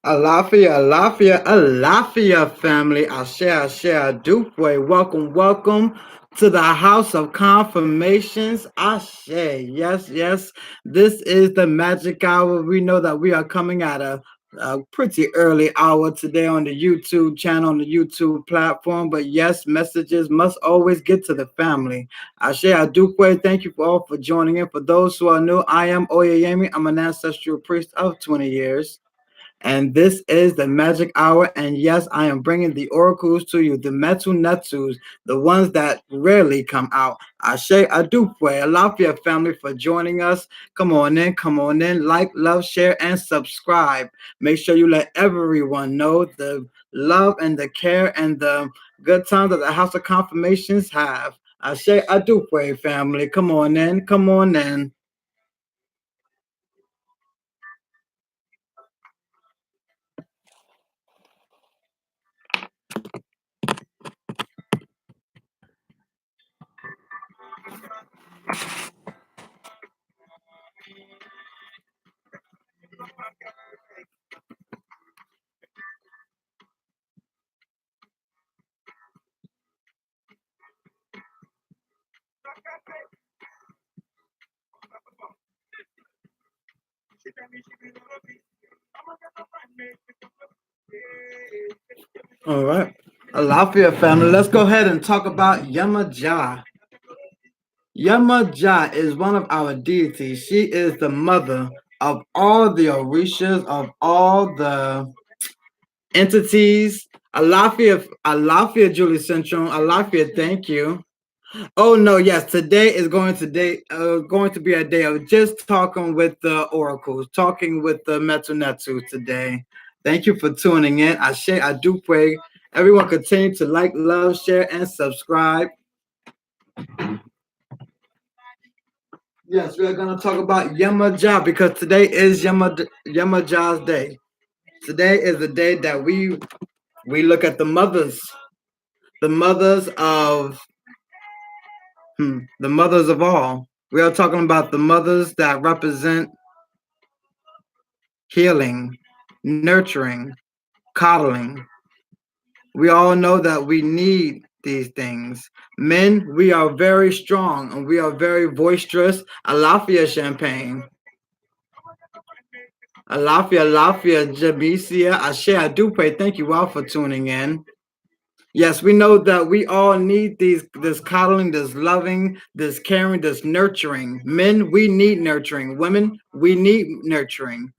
Alafia family. Ashe, Dupwe. Welcome to the house of confirmations. Ashe. Yes. This is the magic hour. We know that we are coming at a pretty early hour today on the YouTube channel, on the YouTube platform. But yes, messages must always get to the family. Ashe Dupwe. Thank you all for joining in. For those who are new, I am Oyeyemi. I'm an ancestral priest of 20 years. And this is the magic hour. And yes, I am bringing the oracles to you, the Metu Netsus, the ones that rarely come out. Ashe Adupwe, Alafia family for joining us. Come on in. Like, love, share, and subscribe. Make sure you let everyone know the love and the care and the good times that the House of Confirmations have. Ashe Adupwe family. Come on in. All right. Alafia family, let's go ahead and talk about Yamaja. Yamaja is one of our deities. She is the mother of all the Orishas, of all the entities. Alafia Julie Centron. Alafia, thank you. Oh no, yes, today is going to be a day of just talking with the oracles, talking with the Metunetsu today. Thank you for tuning in. I do pray everyone continue to like, love, share, and subscribe. Yes, we are going to talk about Yamaja because today is Yamaja's day. Today is the day that we look at the mothers of the mothers of all. We are talking about the mothers that represent healing, nurturing, coddling. We all know that we need these things. Men, we are very strong and we are very boisterous. Alafia champagne. Alafia Jabicia. Ashe Adupe. Thank you all for tuning in. Yes, we know that we all need this coddling, this loving, this caring, this nurturing. Men, we need nurturing. Women, we need nurturing.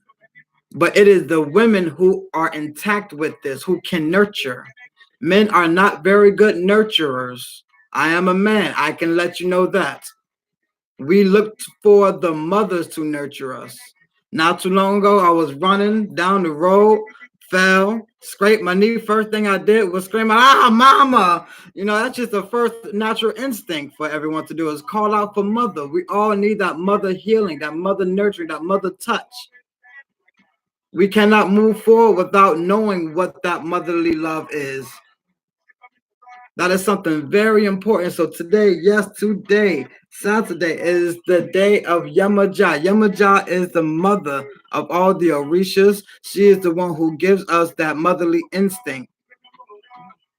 But it is the women who are intact with this, who can nurture. Men are not very good nurturers. I am a man. I can let you know that. We looked for the mothers to nurture us. Not too long ago, I was running down the road, fell, scraped my knee. First thing I did was scream, "Ah, mama!" You know, that's just the first natural instinct for everyone to do is call out for mother. We all need that mother healing, that mother nurturing, that mother touch. We cannot move forward without knowing what that motherly love is. That is something very important. So today, Saturday, is the day of Yamaja. Yamaja is the mother of all the Orishas. She is the one who gives us that motherly instinct.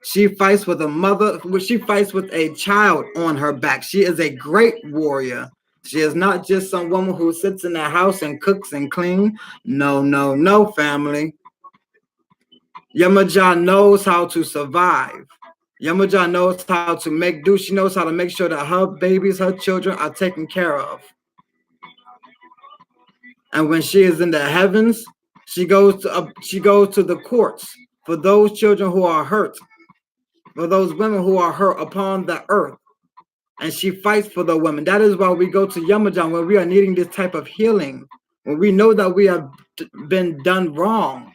She fights with a mother, she fights with a child on her back. She is a great warrior. She is not just some woman who sits in the house and cooks and cleans. No, family. Yamaja knows how to survive. Yamaja knows how to make do. She knows how to make sure that her babies, her children are taken care of. And when she is in the heavens, she goes to the courts for those children who are hurt, for those women who are hurt upon the earth. And she fights for the women. That is why we go to Yamaja when we are needing this type of healing, when we know that we have been done wrong.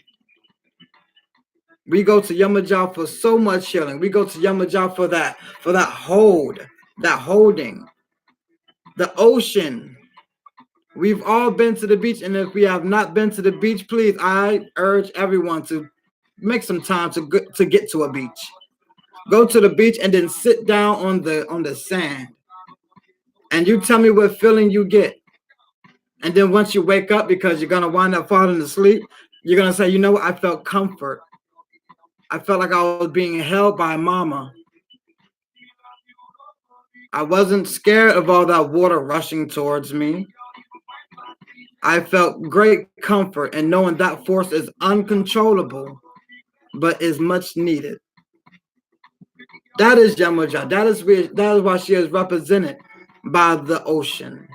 We go to Yamaja for so much healing. We go to Yamaja for that holding. The ocean. We've all been to the beach, and if we have not been to the beach, please, I urge everyone to make some time to get to a beach. Go to the beach and then sit down on the sand. And you tell me what feeling you get. And then once you wake up, because you're gonna wind up falling asleep, you're gonna say, you know what, I felt comfort. I felt like I was being held by mama. I wasn't scared of all that water rushing towards me. I felt great comfort in knowing that force is uncontrollable, but is much needed. That is Yamuja. That is why she is represented by the ocean.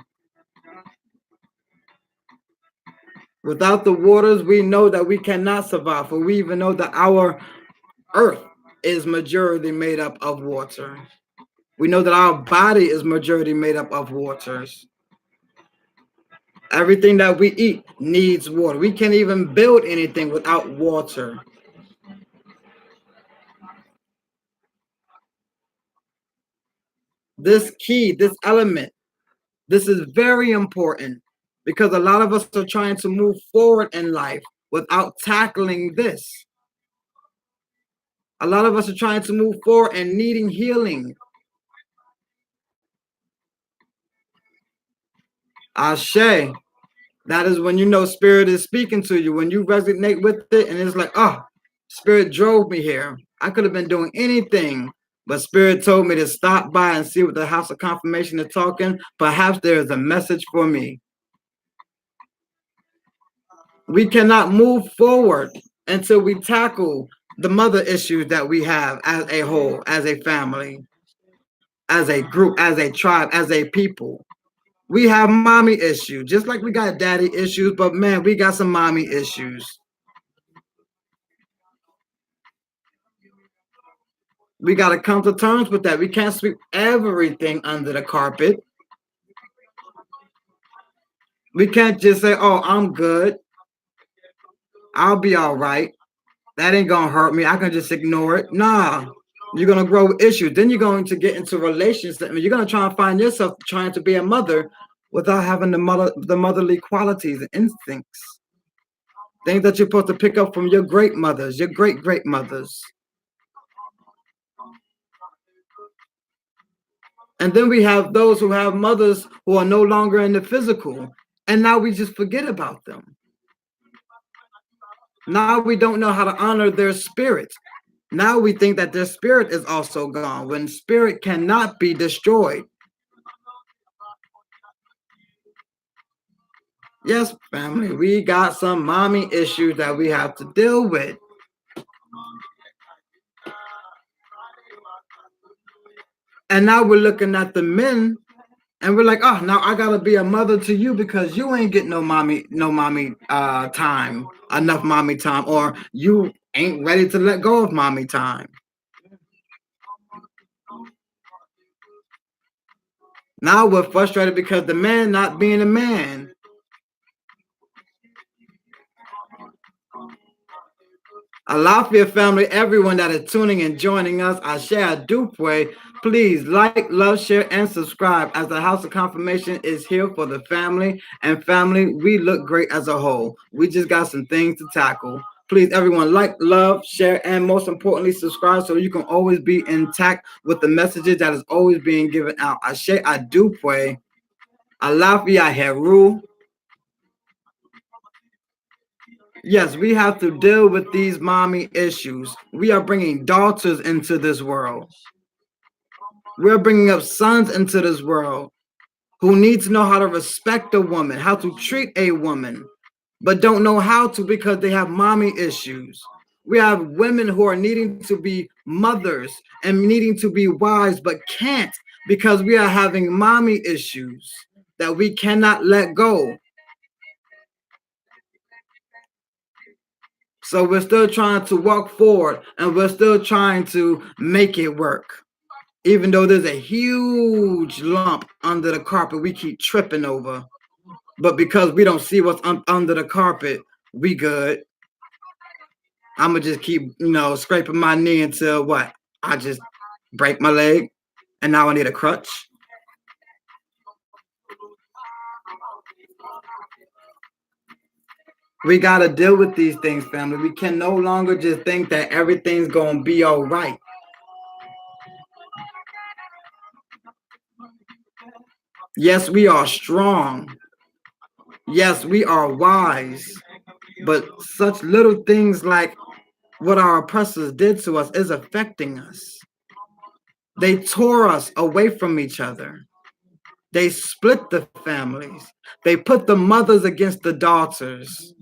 Without the waters, we know that we cannot survive, for we even know that our earth is majority made up of water. We know that our body is majority made up of waters. Everything that we eat needs water. We can't even build anything without water. This key, this element, this is very important because a lot of us are trying to move forward in life without tackling this. A lot of us are trying to move forward and needing healing. Ashe. That is when you know spirit is speaking to you, when you resonate with it, and it's like, oh, spirit drove me here. I could have been doing anything, but spirit told me to stop by and see what the house of confirmation is talking. Perhaps there is a message for me. We cannot move forward until we tackle the mother issues that we have as a whole, as a family, as a group, as a tribe, as a people. We have mommy issues, just like we got daddy issues, but man, we got some mommy issues. We got to come to terms with that. We can't sweep everything under the carpet. We can't just say, oh, I'm good. I'll be all right. That ain't going to hurt me. I can just ignore it. Nah, you're going to grow with issues. Then you're going to get into relations. You're going to try and find yourself trying to be a mother without having the motherly qualities and instincts. Things that you're supposed to pick up from your great mothers, your great great mothers. And then we have those who have mothers who are no longer in the physical. And now we just forget about them. Now we don't know how to honor their spirit. Now we think that their spirit is also gone when spirit cannot be destroyed. Yes, family, we got some mommy issues that we have to deal with. And now we're looking at the men and we're like, oh, now I gotta be a mother to you because you ain't getting no mommy time, enough mommy time, or you ain't ready to let go of mommy time. Now we're frustrated because the man not being a man. Alafia family, everyone that is tuning and joining us, I share do pray. Please like, love, share, and subscribe as the House of Confirmation is here for the family. And family, we look great as a whole. We just got some things to tackle. Please, everyone, like, love, share, and most importantly, subscribe so you can always be intact with the messages that is always being given out. I share, I do pray. Alafia Heru. Yes, we have to deal with these mommy issues. We are bringing daughters into this world. We're bringing up sons into this world who need to know how to respect a woman, how to treat a woman, but don't know how to because they have mommy issues. We have women who are needing to be mothers and needing to be wives, but can't because we are having mommy issues that we cannot let go. So we're still trying to walk forward and we're still trying to make it work. Even though there's a huge lump under the carpet we keep tripping over. But because we don't see what's under the carpet, we good. I'm going to just keep, scraping my knee until what? I just break my leg and now I need a crutch. We got to deal with these things, family. We can no longer just think that everything's going to be all right. Yes, we are strong. Yes, we are wise, but such little things like what our oppressors did to us is affecting us. They tore us away from each other. They split the families. They put the mothers against the daughters.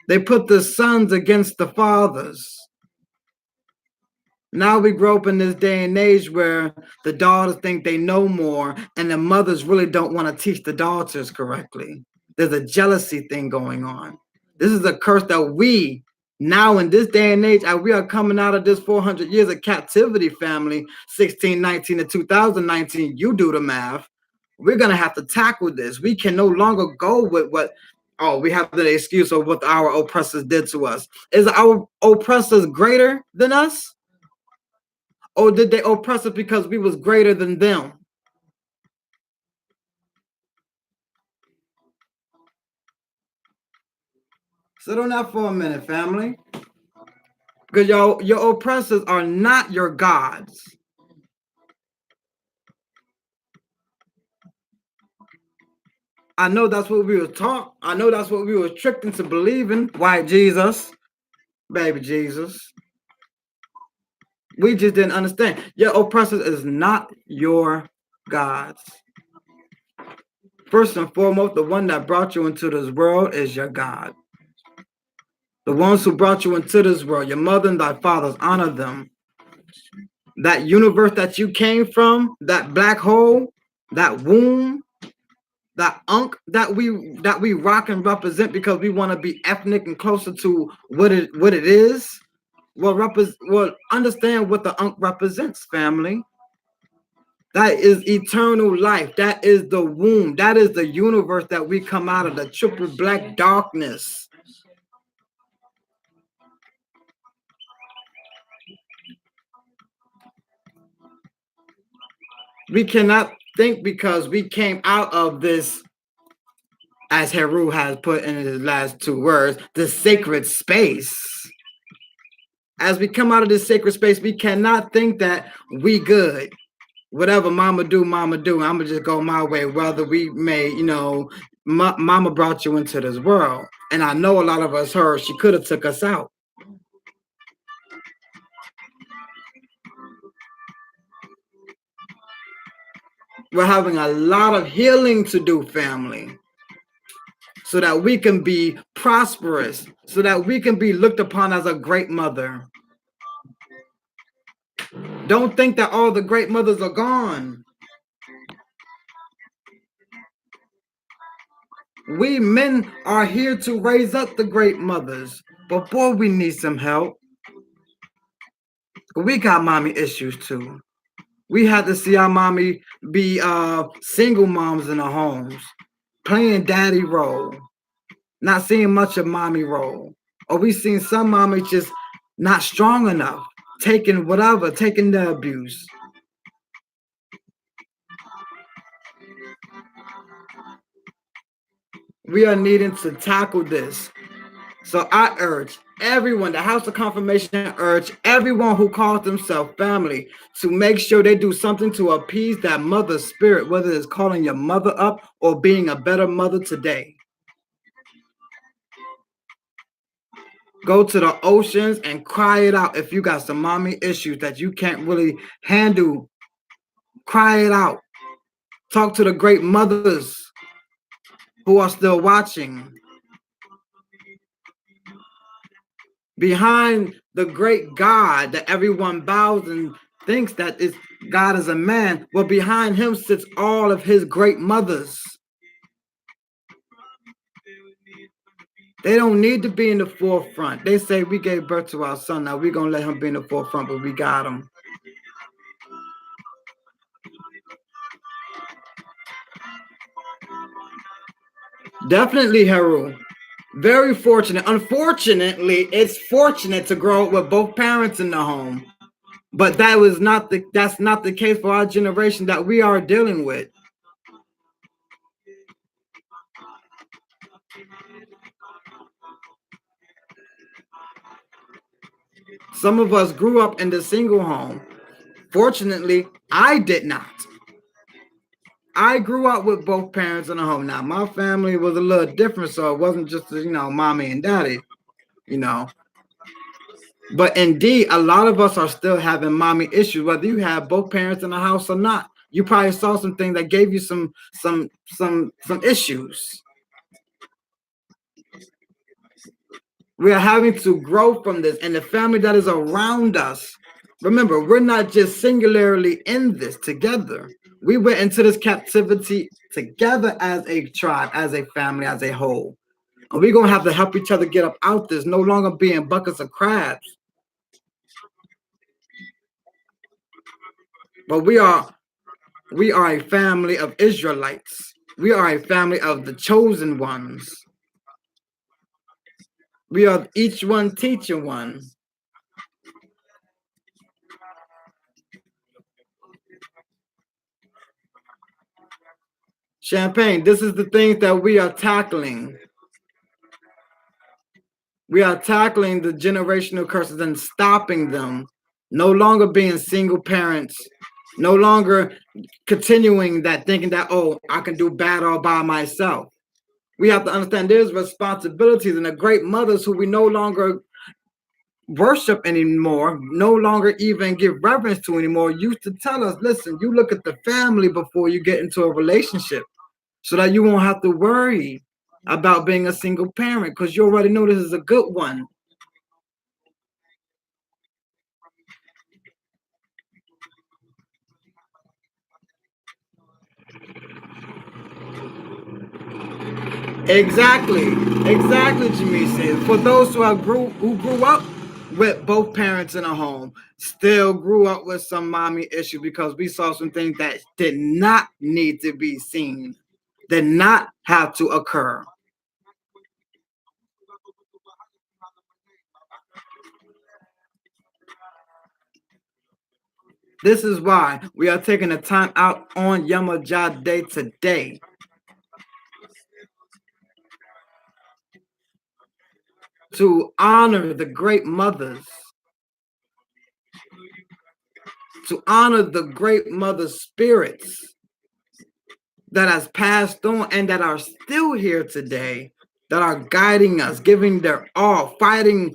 They put the sons against the fathers. Now we grow up in this day and age where the daughters think they know more and the mothers really don't want to teach the daughters correctly. There's a jealousy thing going on. This is a curse that we now in this day and age, as we are coming out of this 400 years of captivity, family, 1619 to 2019, you do the math. We're going to have to tackle this. We can no longer go with what, oh, we have the excuse of what our oppressors did to us. Is our oppressors greater than us? Or did they oppress us because we was greater than them? Sit on that for a minute, family. Because your oppressors are not your gods. I know that's what we were taught. I know that's what we were tricked into believing. White Jesus, baby Jesus. We just didn't understand. Your oppressors is not your gods. First and foremost, the one that brought you into this world is your God. The ones who brought you into this world, your mother and thy fathers, honor them. That universe that you came from, that black hole, that womb, that unk that we rock and represent because we want to be ethnic and closer to what it is. Well, understand what the unk represents, family. That is eternal life. That is the womb. That is the universe that we come out of, the triple black darkness. We cannot think because we came out of this, as Heru has put in his last two words, the sacred space. As we come out of this sacred space, we cannot think that we good. Whatever mama do, I'm gonna just go my way. Whether we may, mama brought you into this world, and I know a lot of us heard she could have took us out. We're having a lot of healing to do, family, so that we can be prosperous, so that we can be looked upon as a great mother. Don't think that all the great mothers are gone. We men are here to raise up the great mothers, but boy, we need some help. We got mommy issues too. We had to see our mommy be single moms in the homes, playing daddy role, not seeing much of mommy role. Or we seen some mommy just not strong enough, taking the abuse. We are needing to tackle this. So I urge everyone, the House of Confirmation urge everyone who calls themselves family to make sure they do something to appease that mother spirit, whether it's calling your mother up or being a better mother today. Go to the oceans and cry it out. If you got some mommy issues that you can't really handle, cry it out. Talk to the great mothers who are still watching. Behind the great God that everyone bows and thinks that is God is a man, well, behind him sits all of his great mothers. They don't need to be in the forefront. They say we gave birth to our son. Now we're going to let him be in the forefront, but we got him. Definitely, Heru. Very fortunate. Unfortunately, it's fortunate to grow up with both parents in the home. But that's not the case for our generation that we are dealing with. Some of us grew up in the single home. Fortunately, I did not. I grew up with both parents in the home. Now my family was a little different, so it wasn't just mommy and daddy, you know. But indeed, a lot of us are still having mommy issues, whether you have both parents in the house or not. You probably saw something that gave you some issues. We are having to grow from this, and the family that is around us. Remember, we're not just singularly in this together. We went into this captivity together as a tribe, as a family, as a whole. And we're gonna have to help each other get up out this, no longer being buckets of crabs. But we are a family of Israelites. We are a family of the chosen ones. We are each one teaching one. Champagne, this is the things that we are tackling. We are tackling the generational curses and stopping them. No longer being single parents, no longer continuing that thinking that, oh, I can do bad all by myself. We have to understand there's responsibilities, and the great mothers who we no longer worship anymore, no longer even give reverence to anymore, used to tell us, listen, you look at the family before you get into a relationship so that you won't have to worry about being a single parent because you already know this is a good one. Exactly, exactly, Jamisi. For those who grew up with both parents in a home, still grew up with some mommy issue because we saw some things that did not need to be seen, did not have to occur. This is why we are taking the time out on Yamajah Day today to honor the great mothers, to honor the great mother spirits that has passed on and that are still here today, that are guiding us, giving their all, fighting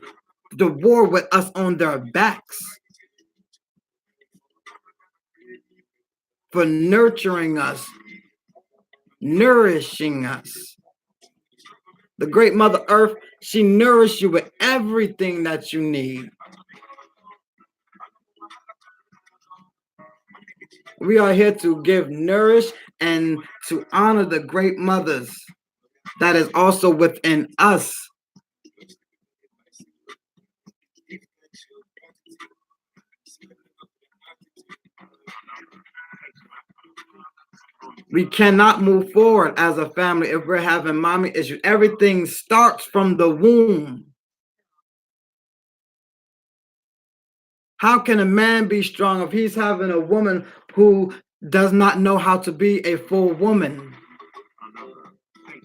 the war with us on their backs, for nurturing us, nourishing us. The great Mother Earth, she nourished you with everything that you need. We are here to give nourish and to honor the great mothers that is also within us. We cannot move forward as a family if we're having mommy issues. Everything starts from the womb. How can a man be strong if he's having a woman who does not know how to be a full woman?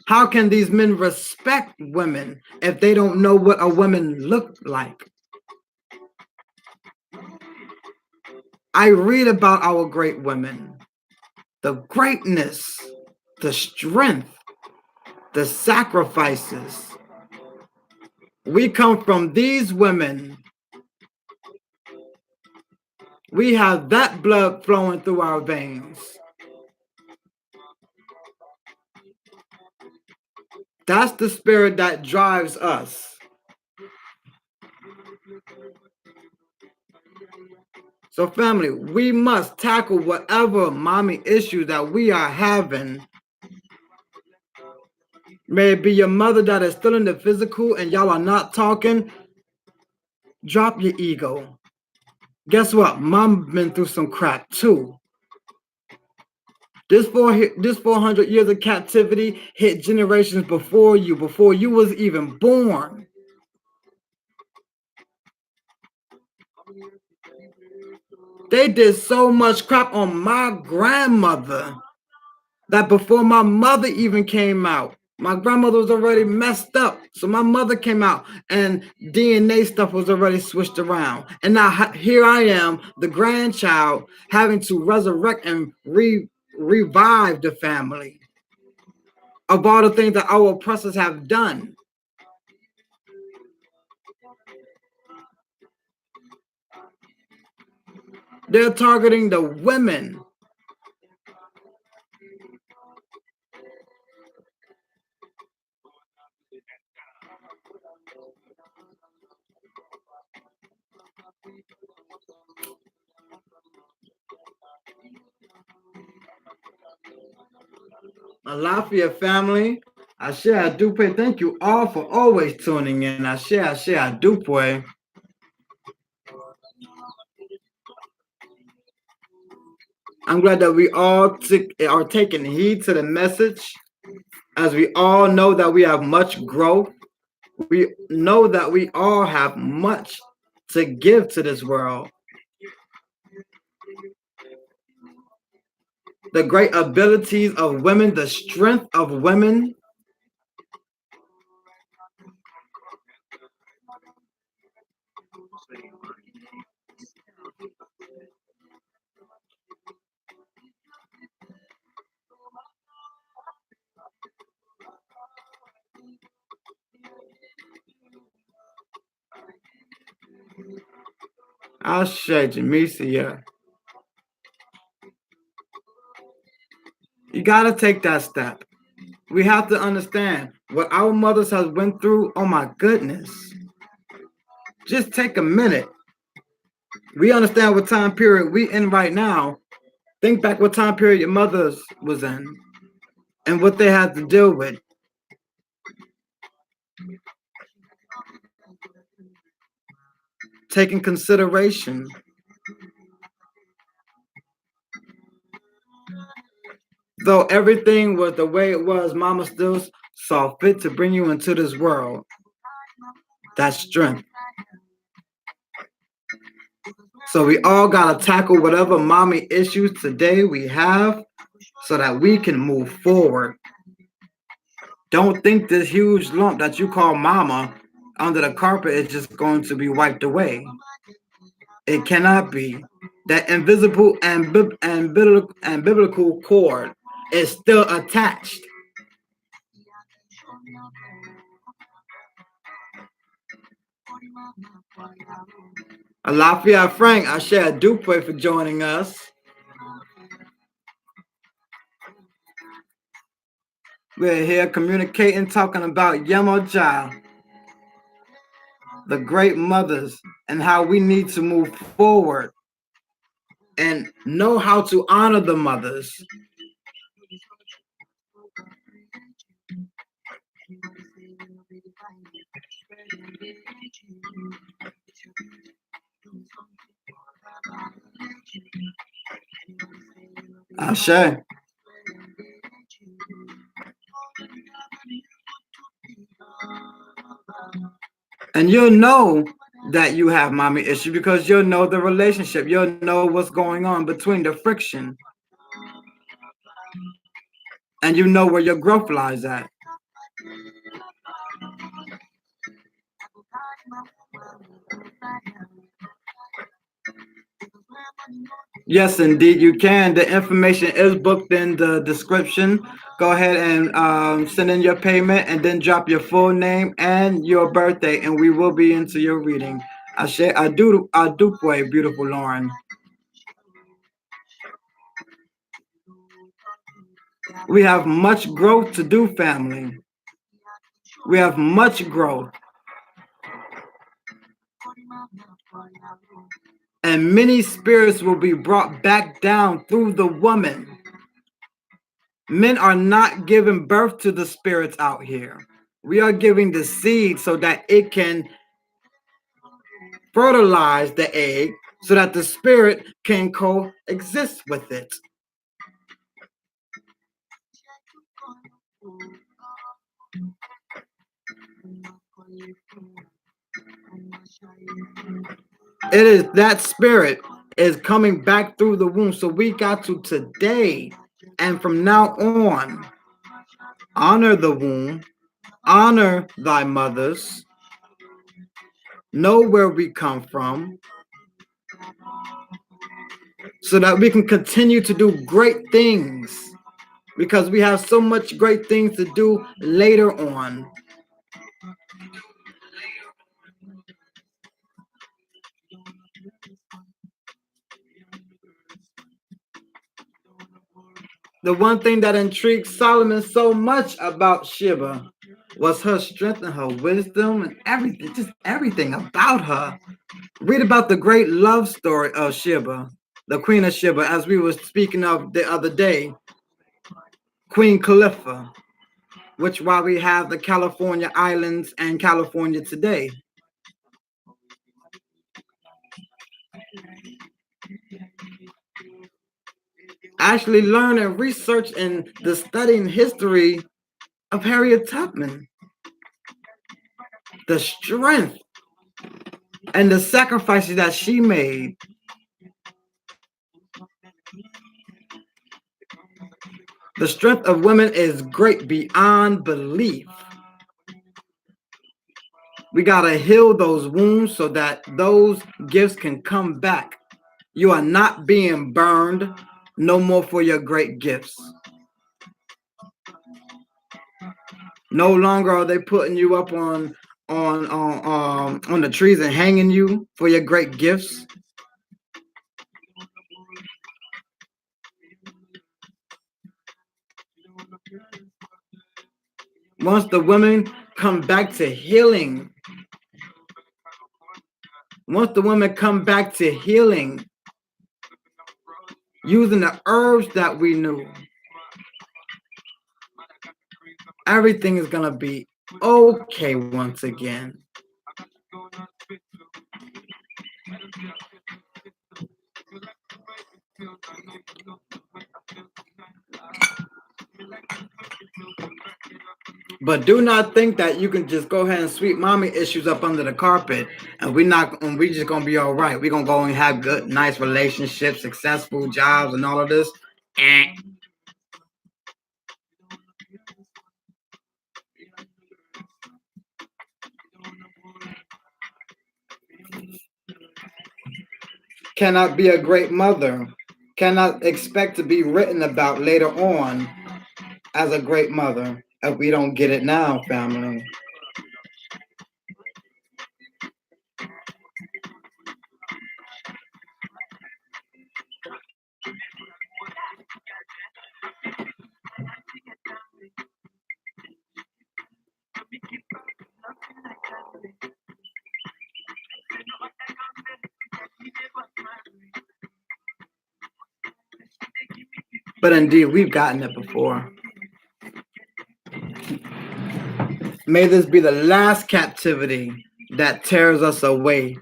How can these men respect women if they don't know what a woman looked like? I read about our great women, the greatness, the strength, the sacrifices. We come from these women. We have that blood flowing through our veins. That's the spirit that drives us. So, family, we must tackle whatever mommy issue that we are having. May it be your mother that is still in the physical and y'all are not talking. Drop your ego. Guess what? Mom been through some crap too. This 400 years of captivity hit generations before you was even born. They did so much crap on my grandmother that before my mother even came out, my grandmother was already messed up. So my mother came out and DNA stuff was already switched around. And now here I am, the grandchild, having to resurrect and revive the family of all the things that our oppressors have done. They're targeting the women. Alafia family, Ashe Adupe. Thank you all for always tuning in. Ashe Adupe. I'm glad that we all are taking heed to the message, as we all know that we have much growth. We know that we all have much to give to this world. The great abilities of women, the strength of women. Ashe Jamesia. You gotta take that step. We have to understand what our mothers have went through. Oh my goodness. Just take a minute. We understand what time period we in right now. Think back what time period your mothers was in and what they had to deal with. Taking consideration. Though everything was the way it was, mama still saw fit to bring you into this world. That's strength. So we all gotta tackle whatever mommy issues today we have so that we can move forward. Don't think this huge lump that you call mama under the carpet is just going to be wiped away. It cannot be. That invisible and biblical cord is still attached. Alafia Frank, Ashe Dupe for joining us. We're here communicating, talking about Yemoja, the great mothers, and how we need to move forward and know how to honor the mothers. Ashe. And you'll know that you have mommy issue because you'll know the relationship. You'll know what's going on between the friction. And you know where your growth lies at. Yes, indeed, you can. The information is booked in the description. Go ahead and send in your payment and then drop your full name and your birthday, and we will be into your reading. I do pray, beautiful Lauren. We have much growth to do, family. We have much growth. And many spirits will be brought back down through the woman. Men are not giving birth to the spirits out here. We are giving the seed so that it can fertilize the egg so that the spirit can coexist with it. It is that spirit is coming back through the womb. So we got to today and from now on honor the womb, honor thy mothers, know where we come from, so that we can continue to do great things because we have so much great things to do later on. The one thing that intrigued Solomon so much about Sheba was her strength and her wisdom and everything, just everything about her. Read about the great love story of Sheba, the Queen of Sheba, as we were speaking of the other day, Queen Khalifa, which why we have the California Islands and California today. Actually learn and research and the studying history of Harriet Tubman, the strength and the sacrifices that she made. The strength of women is great beyond belief. We got to heal those wounds so that those gifts can come back. You are not being burned no more for your great gifts. No longer are they putting you up on the trees and hanging you for your great gifts. Once the women come back to healing, once the women come back to healing, using the herbs that we knew, everything is gonna be okay once again. But do not think that you can just go ahead and sweep mommy issues up under the carpet and we just gonna be all right. We're gonna go and have good, nice relationships, successful jobs, and all of this. Eh. Cannot be a great mother, cannot expect to be written about later on as a great mother if we don't get it now, family. But indeed, we've gotten it before. May this be the last captivity that tears us away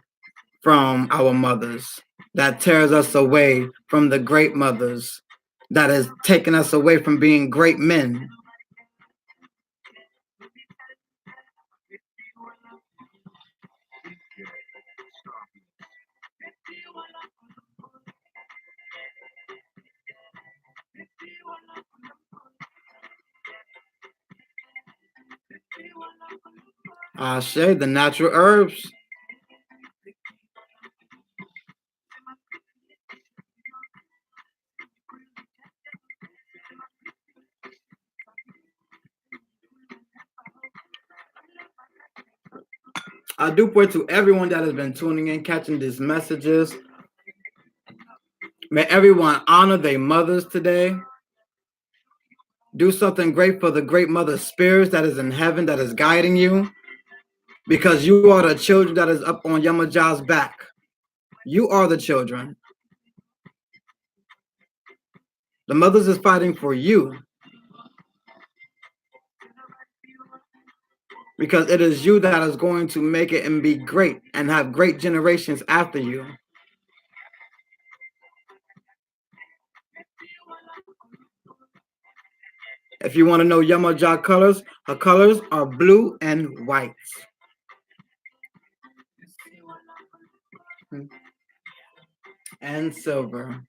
from our mothers, that tears us away from the great mothers, that has taken us away from being great men. Shay, the natural herbs. I do pray to everyone that has been tuning in, catching these messages. May everyone honor their mothers today. Do something great for the great mother spirits that is in heaven that is guiding you because you are the children that is up on Yamaja's back. You are the children. The mothers is fighting for you because it is you that is going to make it and be great and have great generations after you. If you want to know Yamaja colors, her colors are blue and white. And silver.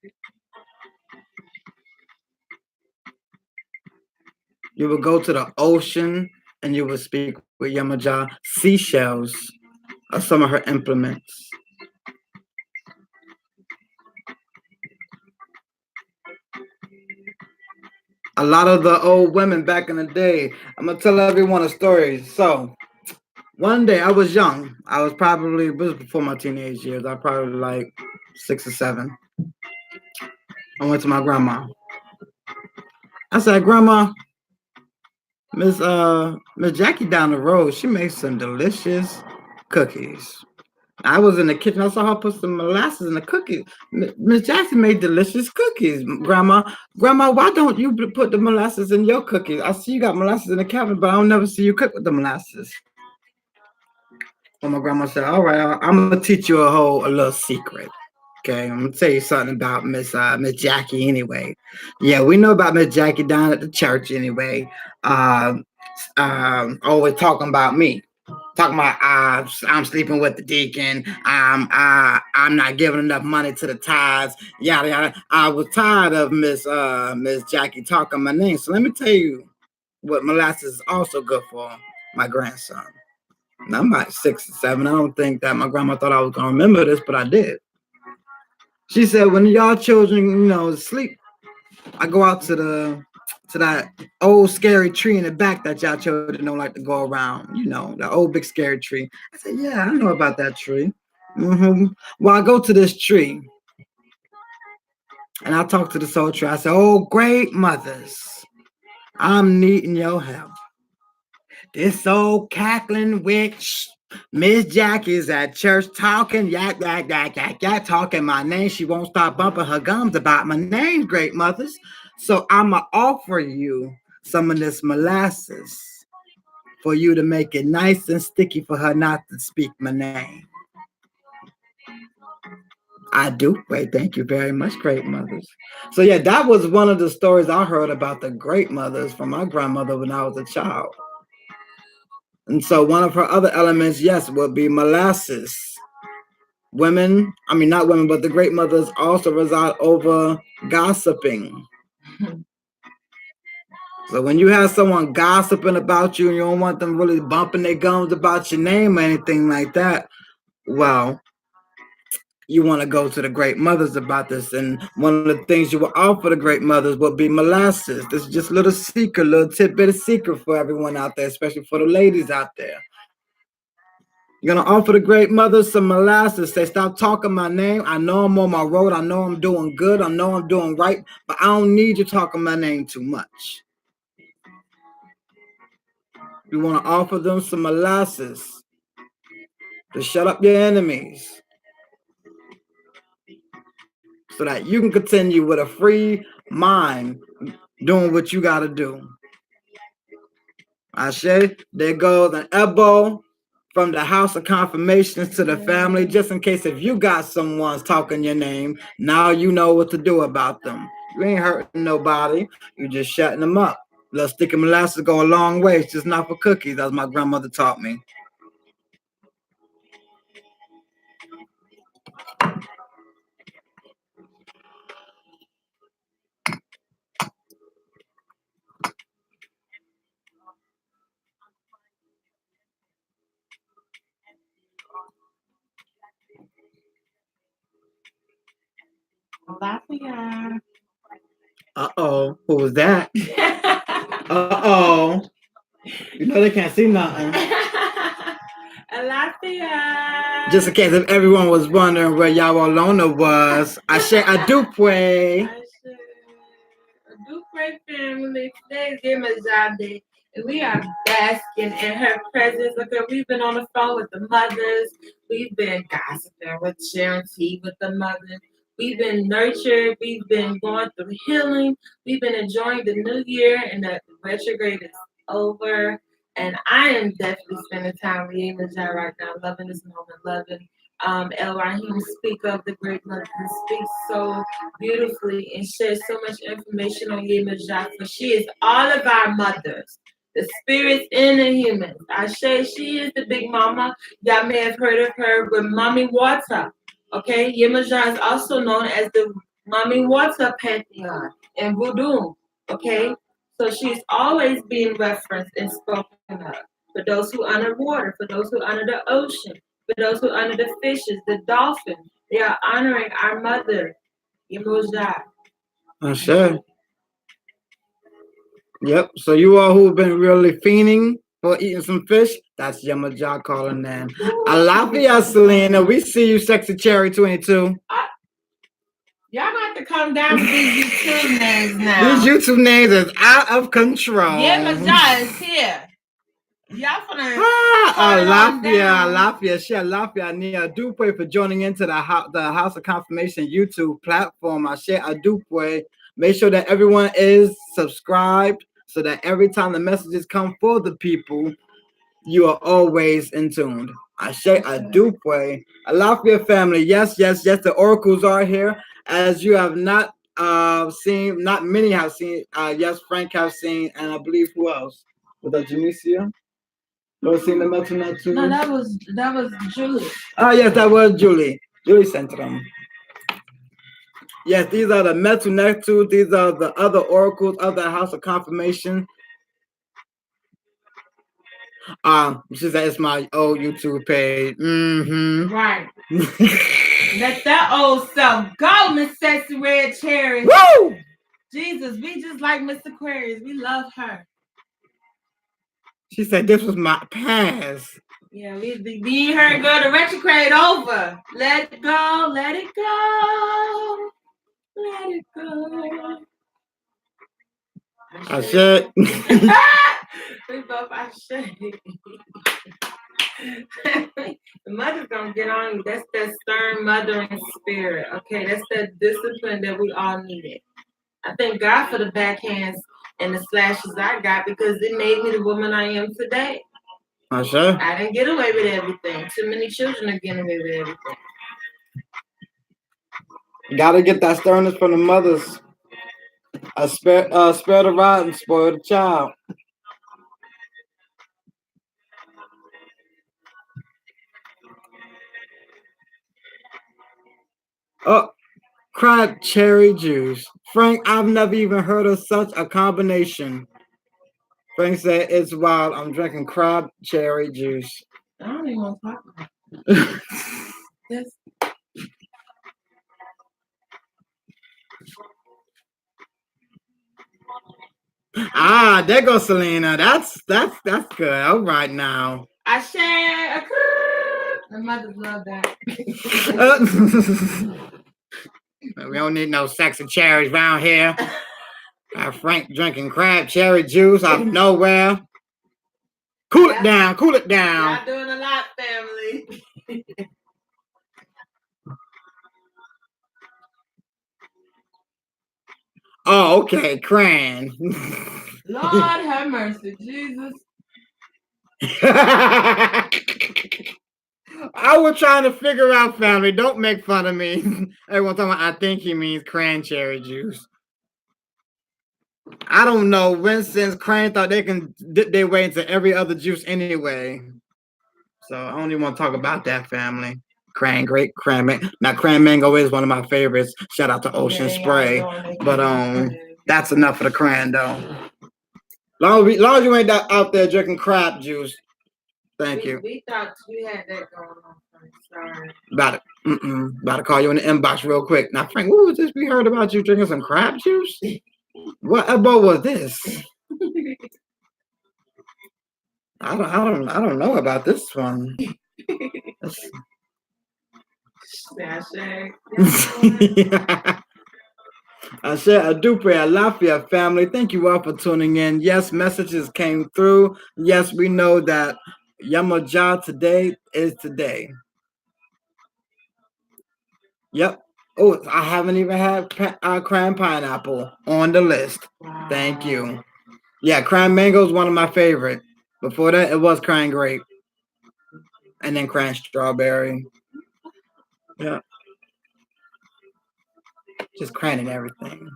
You will go to the ocean and you will speak with Yamaja. Seashells are some of her implements. A lot of the old women back in the day. I'm gonna tell everyone a story. So one day I was young. I was probably it was before my teenage years. I was probably like 6 or 7. I went to my grandma. I said, Grandma, Miss Jackie down the road, she makes some delicious cookies. I was in the kitchen. I saw her put some molasses in the cookies. Miss Jackson made delicious cookies. Grandma, why don't you put the molasses in your cookies? I see you got molasses in the cabinet, but I don't never see you cook with the molasses. Well, my grandma said, "All right, I'm gonna teach you a little secret. Okay, I'm gonna tell you something about Miss Jackie anyway. Yeah, we know about Miss Jackie down at the church anyway. Um, always talking about me." Talking about I'm sleeping with the deacon. I'm not giving enough money to the tithes. Yada yada. I was tired of Miss Jackie talking my name. So let me tell you what molasses is also good for my grandson. Now I'm about 6 or 7. I don't think that my grandma thought I was gonna remember this, but I did. She said when y'all children, sleep, I go out to that old scary tree in the back that y'all children don't like to go around. The old big scary tree. I said, yeah, I know about that tree. Well, I go to this tree and I talk to the soul tree. I said, oh, great mothers, I'm needing your help. This old cackling witch, Miss Jackie's at church talking, yak, yak, yak, yak, yak, talking my name. She won't stop bumping her gums about my name, great mothers. So I'ma offer you some of this molasses for you to make it nice and sticky for her not to speak my name. I do. Wait, thank you very much, great mothers. So yeah, that was one of the stories I heard about the great mothers from my grandmother when I was a child. And so one of her other elements, yes, would be molasses. Women, I mean not women, but the great mothers also reside over gossiping. So when you have someone gossiping about you and you don't want them really bumping their gums about your name or anything like that, well, you want to go to the great mothers about this. And one of the things you will offer the great mothers would be molasses. This is just a little secret, little tidbit of secret for everyone out there, especially for the ladies out there. You're gonna offer the great mothers some molasses. Say, stop talking my name. I know I'm on my road. I know I'm doing good. I know I'm doing right, but I don't need you talking my name too much. You want to offer them some molasses to shut up your enemies so that you can continue with a free mind doing what you got to do. I say, there goes an elbow from the house of confirmations to the family, just in case if you got someone's talking your name, now you know what to do about them. You ain't hurting nobody. You just shutting them up. Little sticky molasses go a long way. It's just not for cookies, as my grandmother taught me. Lafayette. Uh-oh. Who was that? Uh-oh. You know they can't see nothing. Lafayette. Just in case if everyone was wondering where y'all Alona was, I do pray. Do pray, family. Today is Gemma's Day, and we are basking in her presence. Okay, we've been on the phone with the mothers. We've been gossiping with sharing tea with the mothers. We've been nurtured. We've been going through healing. We've been enjoying the new year, and the retrograde is over. And I am definitely spending time with Gemma's right now, loving this moment, loving El Rahim speak of the great mother and speak so beautifully and shares so much information on Yemajah, for she is all of our mothers, the spirits and the humans. I say she is the big mama. Y'all may have heard of her with Mommy Water. Okay, Yemajah is also known as the Mommy Water Pantheon in Voodoo. Okay, so she's always being referenced and spoken of. For those who honor water, for those who honor the ocean, for those who honor the fishes, the dolphins, they are honoring our mother, Yemojah. Sure. Yep. So you all who've been really fiending for eating some fish, that's Yamaja calling in. Alafia, Selena. We see you, Sexy Cherry 22. Y'all got to come down with these YouTube names now. These YouTube names is out of control. Yamaja is here. Y'all finna Alafia, Share Alafia, Nia Dupe for joining into the House of Confirmation YouTube platform. I share a Dupe. Make sure that everyone is subscribed so that every time the messages come for the people, you are always in tune. I share a Dupe. Alafia family, yes, the oracles are here. As you have not seen, not many have seen. Yes, Frank have seen, and I believe who else? Was that Janicia? No, seen the mention that too? No, that was Julie. Oh yes, that was Julie. Julie sent them. Yes, these are the metal nectar. These are the other oracles of the House of Confirmation. She said it's my old YouTube page. Mm-hmm. Right. Let that old self go, Miss Sexy Red Cherry. Woo! Jesus, we just like Miss Aquarius. We love her. She said this was my past. Yeah, we need her go to retrograde over. Let it go, let it go. Let it go. I said. We both I should. The mother's gonna get on. That's that stern mothering spirit. Okay, that's that discipline that we all needed. I thank God for the backhands and the slashes I got because it made me the woman I am today. Sure. I didn't get away with everything. Too many children are getting away with everything. Gotta get that sternness from the mothers. Spare the rod and spoil the child. Oh, crab cherry juice. Frank, I've never even heard of such a combination. Frank said it's wild. I'm drinking crab cherry juice. I don't even want to talk about it. Yes. There goes Selena. That's good. All right now. I share a the mothers love that. We don't need no sexy cherries around here. Frank drinking crab cherry juice out of nowhere. Cool it down. Y'all doing a lot, family. Oh, okay, cran. Lord have mercy, Jesus. I was trying to figure out, family. Don't make fun of me. Everyone talking about, I think he means cranberry juice. I don't know. Winston's Cran thought they can dip their way into every other juice anyway. So I don't even want to talk about that, family. Cran mango. Now cran mango is one of my favorites. Shout out to Ocean Spray. But that's enough for the cran though. Long as you ain't out there drinking crab juice. Thank you. We thought we had that going on. Sorry. About to call you in the inbox real quick. Now, Frank, what was this we heard about you drinking some crab juice? What about was this? I don't know about this one. I said, I do pray. I love your family. Thank you all for tuning in. Yes, messages came through. Yes, we know that Yamaja today is today. Yep. Oh, I haven't even had cran pineapple on the list. Wow. Thank you. Yeah, cran mango is one of my favorite. Before that, it was cran grape. And then cran strawberry. Yeah. Just cranning everything.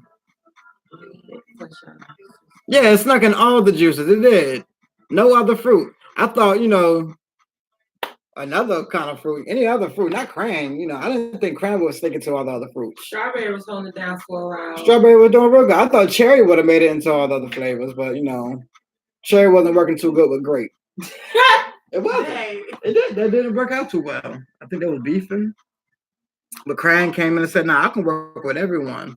Yeah, it snuck in all the juices. It did. No other fruit. I thought, another kind of fruit, any other fruit, not cran. I didn't think cran was sticking to all the other fruits. Strawberry was holding it down for a while. Strawberry was doing real good. I thought cherry would have made it into all the other flavors, but cherry wasn't working too good with grape. It wasn't. It did. That didn't work out too well. I think they was beefing. But cran came in and said, "Nah, I can work with everyone."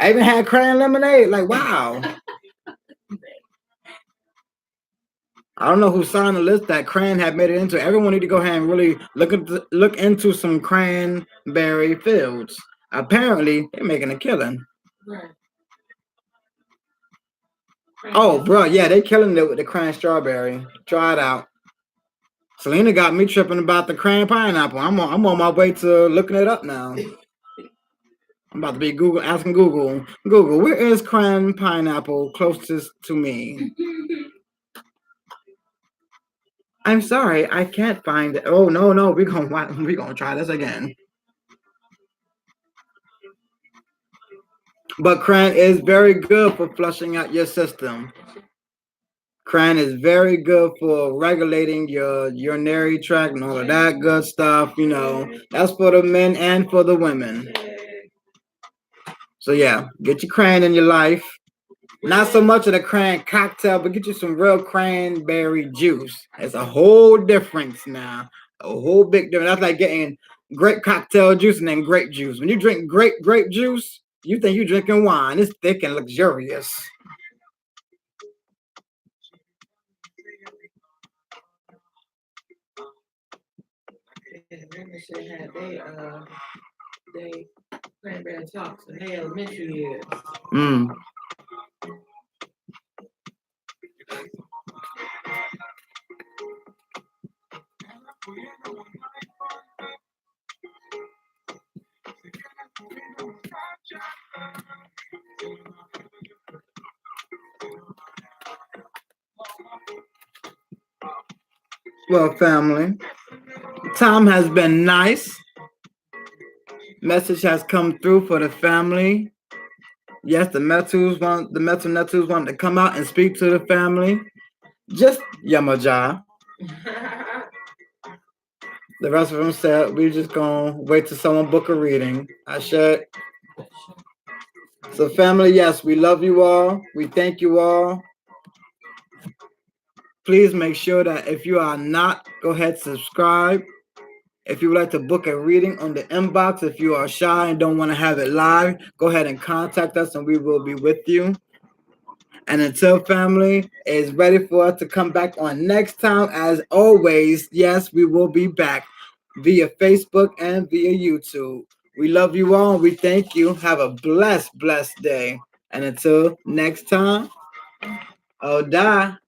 I even had cran lemonade. Like, wow. I don't know who signed the list that cran had made it into. Everyone need to go ahead and really look into some cranberry fields. Apparently, they're making a killing. Right. Oh, bro, yeah, they killing it with the cran strawberry. Try it out. Selena got me tripping about the cran pineapple. I'm on my way to looking it up now. I'm about to be asking Google, where is cran pineapple closest to me? I'm sorry, I can't find it. Oh no, we gonna try this again. But cran is very good for flushing out your system. Cran is very good for regulating your urinary tract and all of that good stuff. That's for the men and for the women. So yeah, get your cran in your life. Not so much of the cran cocktail, but get you some real cranberry juice. It's a whole difference now. A whole big difference. That's like getting grape cocktail juice and then grape juice. When you drink grape juice, you think you're drinking wine. It's thick and luxurious. Women should have they cranberry talks in their elementary years. Mm. Well, family, time has been nice. Message has come through for the family. Yes, the Metus want to come out and speak to the family. Just Yamaja. The rest of them said we just gonna wait till someone book a reading. I should. So family, yes, we love you all. We thank you all. Please make sure that if you are not, go ahead subscribe. If you would like to book a reading on the inbox, if you are shy and don't want to have it live, go ahead and contact us and we will be with you. And until family is ready for us to come back on next time, as always, yes, we will be back via Facebook and via YouTube. We love you all. We thank you. Have a blessed day. And until next time, Oda.